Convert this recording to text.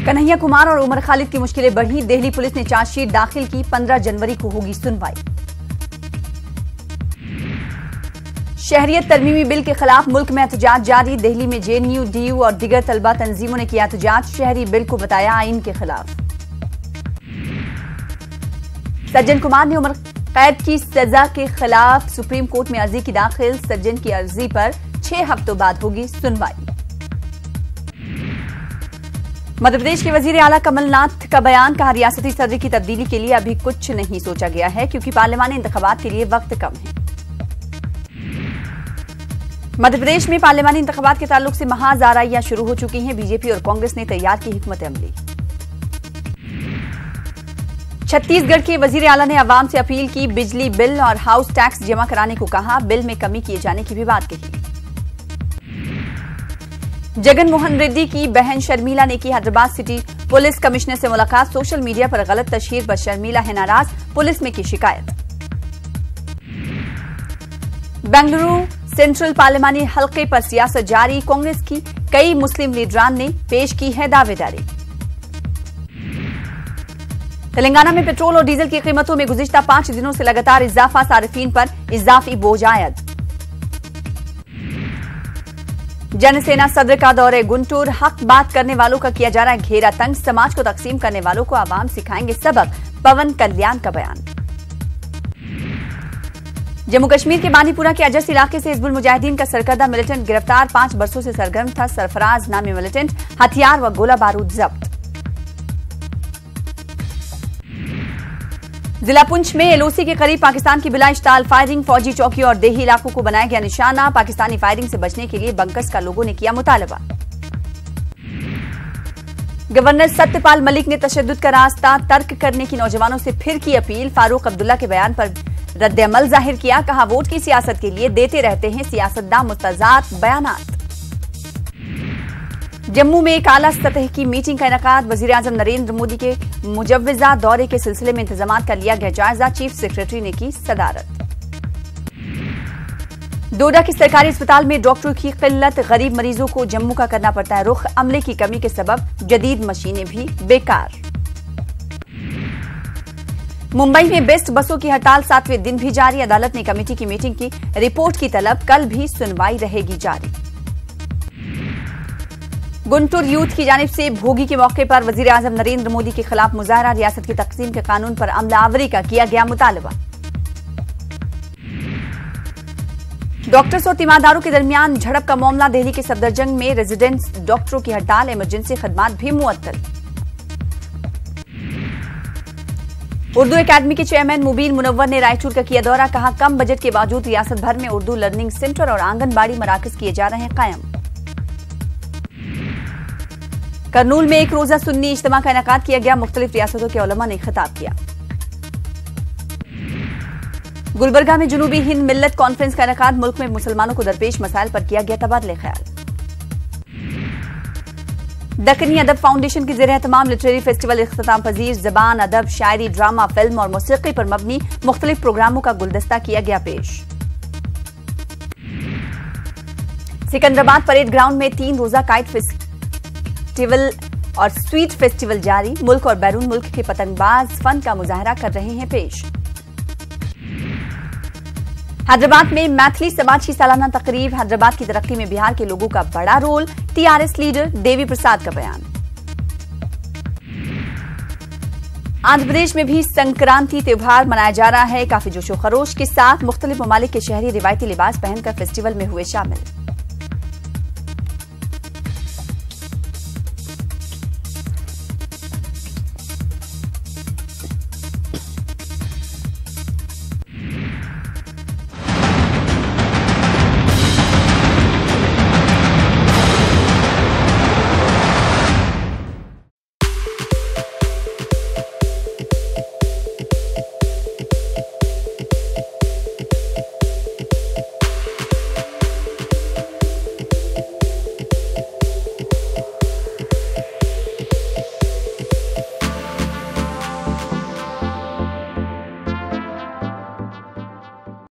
कन्हैया कुमार और उमर खालिद की मुश्किलें बढ़ी। दिल्ली पुलिस ने चार्जशीट दाखिल की। 15 जनवरी को होगी सुनवाई। शहरियत तरमीमी बिल के खिलाफ मुल्क में एहतजाज जारी। दिल्ली में जेएनयू, डीयू और दिगर तलबा तंजीमों ने किया एहतजाज। शहरी बिल को बताया आईन के खिलाफ। सज्जन कुमार ने उम्र कैद की सजा के खिलाफ सुप्रीम कोर्ट में अर्जी की दाखिल। सज्जन की अर्जी पर 6 हफ्तों बाद होगी सुनवाई। मध्य प्रदेश के वजीर आला कमलनाथ का बयान, कहा रियासती सदर की तब्दीली के लिए अभी कुछ नहीं सोचा गया है क्योंकि पार्लियामानी इंतखाबात के लिए वक्त कम है। मध्य प्रदेश में पार्लियामानी इंतखाबात के ताल्लुक से महाज आराइयां शुरू हो चुकी हैं। बीजेपी और कांग्रेस ने तैयार की हिकमत अमली। छत्तीसगढ़ के वजीर आला ने अवाम से अपील की। बिजली बिल और हाउस टैक्स जमा कराने को कहा। बिल में कमी किए जाने की भी बात कही। जगन मोहन रेड्डी की बहन शर्मिला ने की हैदराबाद सिटी पुलिस कमिश्नर से मुलाकात। सोशल मीडिया पर गलत तशहीर पर शर्मिला है नाराज। पुलिस में की शिकायत। बेंगलुरु सेंट्रल पार्लियामानी हल्के पर सियासत जारी। कांग्रेस की कई मुस्लिम लीडरान ने पेश की है दावेदारी। तेलंगाना में पेट्रोल और डीजल की कीमतों में गुज़िश्ता 5 दिनों से लगातार इजाफा। सारिफीन पर इजाफी बोझ आयद। जनसेना सदर का दौरे गुंटूर। हक बात करने वालों का किया जा रहा है घेरा तंग। समाज को तकसीम करने वालों को आवाम सिखाएंगे सबक। पवन कल्याण का बयान। जम्मू कश्मीर के बानीपुरा के अजस इलाके से हिजबुल मुजाहिदीन का सरकर्दा मिलिटेंट गिरफ्तार। 5 बरसों से सरगर्म था सरफराज नामी मिलिटेंट। हथियार व गोला बारूद जब्त। जिला पुंछ में एलओसी के करीब पाकिस्तान की बिला इश्ताल फायरिंग। फौजी चौकी और देही इलाकों को बनाया गया निशाना। पाकिस्तानी फायरिंग से बचने के लिए बंकर्स का लोगों ने किया मुतालबा। गवर्नर सत्यपाल मलिक ने तशद्दुद का रास्ता तर्क करने की नौजवानों से फिर की अपील। फारूक अब्दुल्ला के बयान पर रद्द-ए-अमल जाहिर किया। कहा वोट की सियासत के लिए देते रहते हैं सियासतदान मुस्तजात बयानात। जम्मू में एक आला सतह की मीटिंग का इनेकाद। वजीर-ए-आजम नरेंद्र मोदी के मुजव्वजा दौरे के सिलसिले में इंतजामात का लिया गया जायजा। चीफ सेक्रेटरी ने की सदारत। डोडा के सरकारी अस्पताल में डॉक्टरों की किल्लत। गरीब मरीजों को जम्मू का करना पड़ता है रुख। अमले की कमी के सबब जदीद मशीनें भी बेकार। मुंबई में बेस्ट बसों की हड़ताल 7वें दिन भी जारी। अदालत ने कमेटी की मीटिंग की रिपोर्ट की तलब। कल भी सुनवाई रहेगी जारी। गुंटूर यूथ की जानिब से भोगी के मौके पर वजीर-ए-आजम नरेंद्र मोदी के खिलाफ मुजाहरा। रियासत की तकसीम के कानून पर अमलावरी का किया गया मुतालबा। डॉक्टर्स और तीमारदारों के दरमियान झड़प का मामला। दिल्ली के सफदरजंग में रेजिडेंट्स डॉक्टरों की हड़ताल। इमरजेंसी खदमात भी मुअत्तल। उर्दू एकेडमी के चेयरमैन मुबीन मुनव्वर ने रायचूर का किया दौरा। कहा कम बजट के बावजूद रियासत भर में उर्दू लर्निंग सेंटर और आंगनबाड़ी मराकज किए जा रहे हैं कायम। करनूल में एक रोजा सुन्नी इज्तिमा का इनेकाद किया गया। मुख्तलिफ रियासतों के उलमा ने खिताब किया। गुलबर्गा में जनूबी हिंद मिल्लत कॉन्फ्रेंस का इनेकाद। मुल्क में मुसलमानों को दरपेश मसाइल पर किया गया तबादले ख्याल। दक्कनी अदब फाउंडेशन के ज़ेर एहतमाम लिटरेरी फेस्टिवल इख्तिताम पजीर। ज़बान, अदब, शायरी, ड्रामा, फिल्म और मौसीकी पर मबनी मुख्तलिफ प्रोग्रामों का गुलदस्ता किया गया पेश। सिकंदराबाद परेड ग्राउंड में 3 रोजा काइट फेस्टिवल और स्वीट फेस्टिवल जारी। मुल्क और बैरून मुल्क के पतंगबाज फन का मुजाहरा कर रहे हैं पेश। हैदराबाद में मैथिली समाज की सालाना तकरीब। हैदराबाद की तरक्की में बिहार के लोगों का बड़ा role. TRS leader Devi Prasad का बयान। आंध्र प्रदेश में भी संक्रांति त्योहार मनाया जा रहा है। काफी जोशो खरोश के साथ मुख्तलिफ ममालिक के शहरी रिवायती लिबास पहनकर फेस्टिवल में हुए शामिल।